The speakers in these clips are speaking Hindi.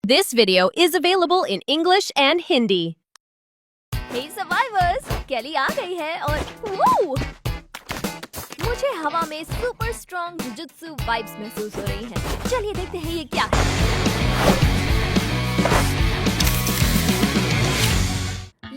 This video is available in English and Hindi. Hey survivors, केली आ गई है और वो मुझे हवा में सुपर स्ट्रॉन्ग जुजुत्सु वाइब्स महसूस हो रही हैं। चलिए देखते हैं ये क्या है।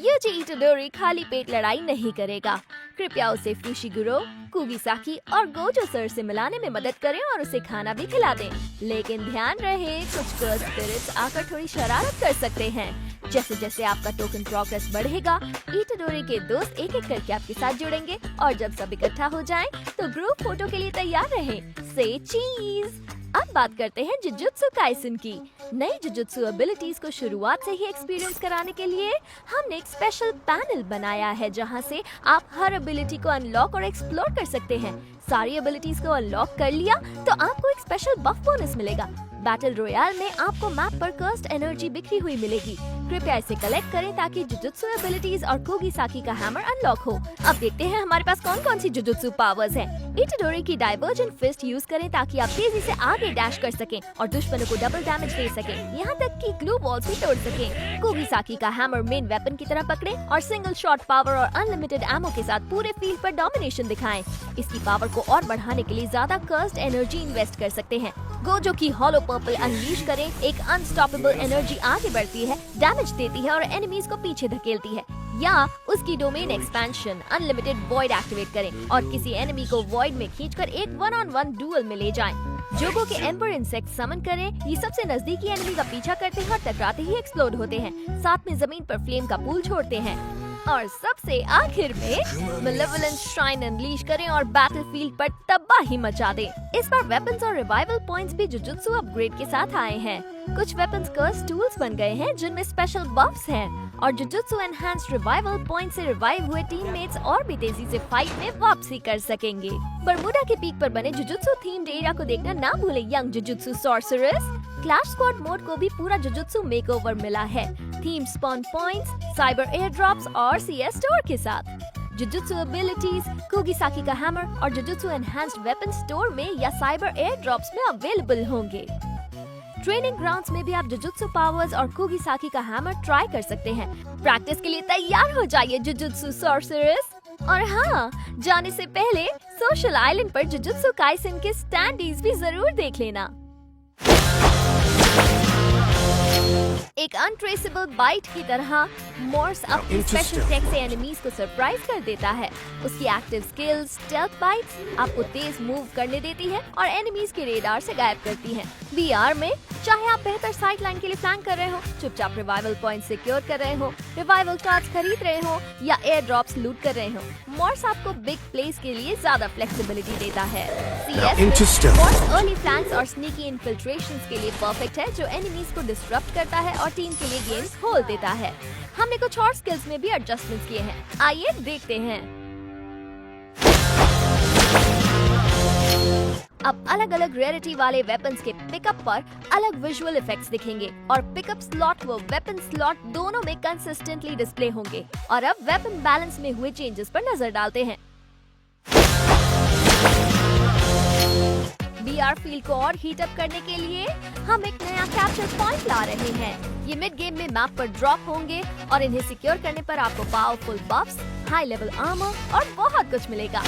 यूजी इटोडोरी खाली पेट लड़ाई नहीं करेगा। कृपया उसे फुशिगुरो, कुगिसाकी और गोजो सर से मिलाने में मदद करें और उसे खाना भी खिला दें। लेकिन ध्यान रहे, कुछ कर्स स्पिरिट्स आकर थोड़ी शरारत कर सकते हैं। जैसे जैसे आपका टोकन प्रोग्रेस बढ़ेगा, इटोडोरी के दोस्त एक एक करके आपके साथ जुड़ेंगे और जब सब इकट्ठा हो जाएं, तो ग्रुप फोटो के लिए तैयार रहें। से चीज। अब बात करते हैं जुजुत्सु काइसेन की। नई जुजुत्सु एबिलिटीज को शुरुआत से ही एक्सपीरियंस कराने के लिए हमने एक स्पेशल पैनल बनाया है, जहां से आप हर एबिलिटी को अनलॉक और एक्सप्लोर कर सकते हैं। सारी एबिलिटीज को अनलॉक कर लिया तो आपको एक स्पेशल बफ बोनस मिलेगा। बैटल रॉयल में आपको मैप पर कर्स्ड एनर्जी बिखरी हुई मिलेगी। कृपया इसे कलेक्ट करें ताकि जुजुत्सु एबिलिटीज और कुगिसाकी का हैमर अनलॉक हो। अब देखते हैं हमारे पास कौन कौन सी जुजुत्सु पावर्स हैं। इटोडोरी की डाइवर्जेंट फिस्ट यूज करें ताकि आप तेजी से आगे डैश कर सकें और दुश्मनों को डबल डैमेज दे सकें, यहाँ तक कि ग्लू बॉल्स भी तोड़ सकें। कुगिसाकी का हैमर मेन वेपन की तरह पकड़ें और सिंगल शॉट पावर और अनलिमिटेड एमो के साथ पूरे फील्ड पर डोमिनेशन दिखाएं। इसकी पावर को और बढ़ाने के लिए ज्यादा कर्स्ड एनर्जी इन्वेस्ट कर सकते हैं। गोजो की हॉलो पर्पल अनलीश करें। एक अनस्टॉपेबल एनर्जी आगे बढ़ती है, डैमेज देती है और एनिमीज को पीछे धकेलती है। या उसकी domain expansion unlimited void activate करें और किसी एनिमी को वॉइड में खींचकर एक 1-on-1 डुअल में ले जाएं। जोगो के एम्पर इंसेक्ट समन करें। ये सबसे नजदीकी एनिमी का पीछा करते हैं और टकराते ही एक्सप्लोड होते हैं। साथ में जमीन पर फ्लेम का पूल छोड़ते हैं। और सबसे आखिर में मेलेवोलेंस श्राइन अनलीश करें और बैटलफील्ड पर तबाही मचा दें। इस बार वेपन्स और रिवाइवल पॉइंट्स भी जुजुत्सु अपग्रेड के साथ आए हैं। कुछ वेपन्स कर्स टूल्स बन गए हैं जिनमें स्पेशल बफ्स हैं और जुजुत्सु एनहांस्ड रिवाइवल पॉइंट से रिवाइव हुए टीममेट्स और भी तेजी से फाइट में वापसी कर सकेंगे। बरमूडा के पीक पर बने जुजुत्सु थीम्ड एरिया को देखना ना भूलें young jujutsu sorcerers. Clash squad mode को भी पूरा जुजुत्सु मेकओवर मिला है, theme spawn points, cyber air drops और सीएस स्टोर के साथ। जुजुत्सु एबिलिटीज, कुगिसाकी का हैमर और जुजुत्सु एनहांस्ड वेपन स्टोर में या साइबर एयर ड्रॉप्स में अवेलेबल होंगे। ट्रेनिंग ग्राउंड्स में भी आप जुजुत्सु पावर्स और कुगिसाकी का हैमर ट्राई कर सकते हैं। प्रैक्टिस के लिए तैयार हो जाइए जुजुत्सु सॉर्सरर्स। और हाँ, जाने से पहले सोशल आइलैंड पर जुजुत्सु काइसेन के स्टैंडीज भी जरूर देख लेना। एक अनट्रेसेबल बाइट की तरह मोर्स अपनी स्पेशल टेक से एनिमीज को सरप्राइज कर देता है। उसकी एक्टिव स्किल्स स्टेल्थ बाइट्स आपको तेज मूव करने देती है और एनिमीज के रेडार से गायब करती हैं। वीआर में चाहे आप बेहतर साइड लाइन के लिए प्लान कर रहे हो, चुपचाप रिवाइवल पॉइंट सिक्योर कर रहे हो, रिवाइवल कार्ड्स खरीद रहे हो या एयर ड्रॉप्स लूट कर रहे हो, मोर्स आपको बिग प्लेस के लिए ज्यादा फ्लेक्सिबिलिटी देता है। सीएस मोर्स अर्ली फ्लैंक्स और स्नीकी इन्फिल्ट्रेशंस के लिए परफेक्ट है, जो एनिमीज को डिस्टरप्ट करता है और टीम के लिए गेम्स खोल देता है। हमने कुछ और स्किल्स में भी एडजस्टमेंट्स किए हैं, आइए देखते हैं। अब अलग अलग रेयरिटी वाले वेपन्स के पिकअप पर अलग विजुअल इफेक्ट्स दिखेंगे और पिकअप स्लॉट व वेपन स्लॉट दोनों में कंसिस्टेंटली डिस्प्ले होंगे। और अब वेपन बैलेंस में हुए चेंजेस पर नजर डालते हैं। VR फील्ड को और हीट अप करने के लिए हम एक नया कैप्चर पॉइंट ला रहे हैं। ये मिड गेम में मैप पर ड्रॉप होंगे और इन्हें सिक्योर करने पर आपको पावरफुल बफ्स, हाई लेवल आर्मर और बहुत कुछ मिलेगा।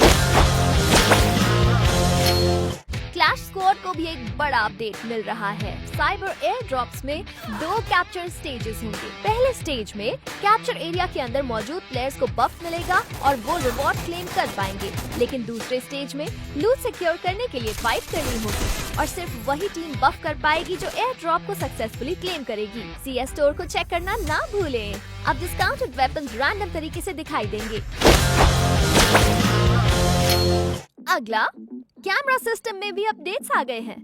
क्लैश स्क्वाड को भी एक बड़ा अपडेट मिल रहा है। साइबर एयर ड्रॉप्स में 2 कैप्चर स्टेजेस होंगे। पहले स्टेज में कैप्चर एरिया के अंदर मौजूद प्लेयर्स को बफ मिलेगा और वो रिवॉर्ड क्लेम कर पाएंगे, लेकिन दूसरे स्टेज में लूट सिक्योर करने के लिए फाइट करनी होगी और सिर्फ वही टीम बफ कर पाएगी जो एयर ड्रॉप को सक्सेसफुली क्लेम करेगी। सीएस स्टोर को चेक करना ना भूलें। अब डिस्काउंटेड वेपन्स रैंडम तरीके से दिखाई देंगे। अगला, कैमरा सिस्टम में भी अपडेट्स आ गए हैं।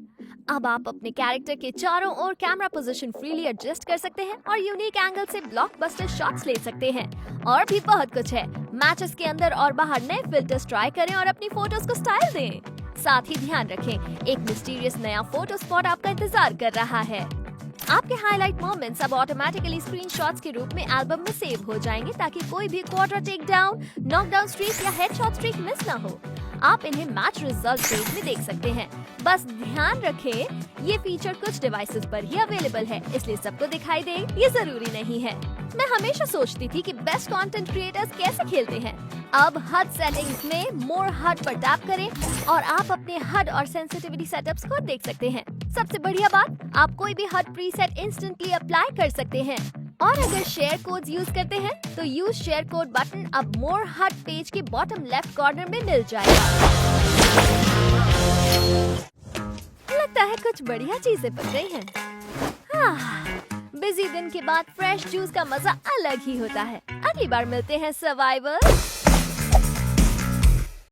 अब आप अपने कैरेक्टर के चारों ओर कैमरा पोजीशन फ्रीली एडजस्ट कर सकते हैं और यूनिक एंगल से ब्लॉकबस्टर शॉट्स ले सकते हैं। और भी बहुत कुछ है। मैचेस के अंदर और बाहर नए फिल्टर्स ट्राई करें और अपनी फोटोज को स्टाइल दें। साथ ही ध्यान रखें, एक मिस्टीरियस नया फोटो स्पॉट आपका इंतजार कर रहा है। आपके हाईलाइट मोमेंट्स अब ऑटोमेटिकली स्क्रीनशॉट्स के रूप में एल्बम में सेव हो जाएंगे ताकि कोई भी quarter take down, knockdown streak या हेडशॉट स्ट्रीक मिस ना हो। आप इन्हें मैच रिजल्ट पेज में देख सकते हैं। बस ध्यान रखें, ये फीचर कुछ डिवाइसेस पर ही अवेलेबल है, इसलिए सबको दिखाई दे ये जरूरी नहीं है। मैं हमेशा सोचती थी कि बेस्ट कंटेंट क्रिएटर्स कैसे खेलते हैं। अब HUD सेटिंग्स में मोर HUD पर टैप करें और आप अपने HUD और सेंसिटिविटी सेटअप्स को देख सकते हैं। सबसे बढ़िया बात, आप कोई भी HUD प्रीसेट इंस्टेंटली अप्लाई कर सकते हैं। और अगर शेयर कोड्स यूज करते हैं तो यूज शेयर कोड बटन अब मोर HUD पेज के बॉटम लेफ्ट कॉर्नर में मिल जाएगा। लगता है कुछ बढ़िया चीजें बन गई हैं। बिजी दिन के बाद फ्रेश जूस का मजा अलग ही होता है। अगली बार मिलते हैं सर्वाइवर्स।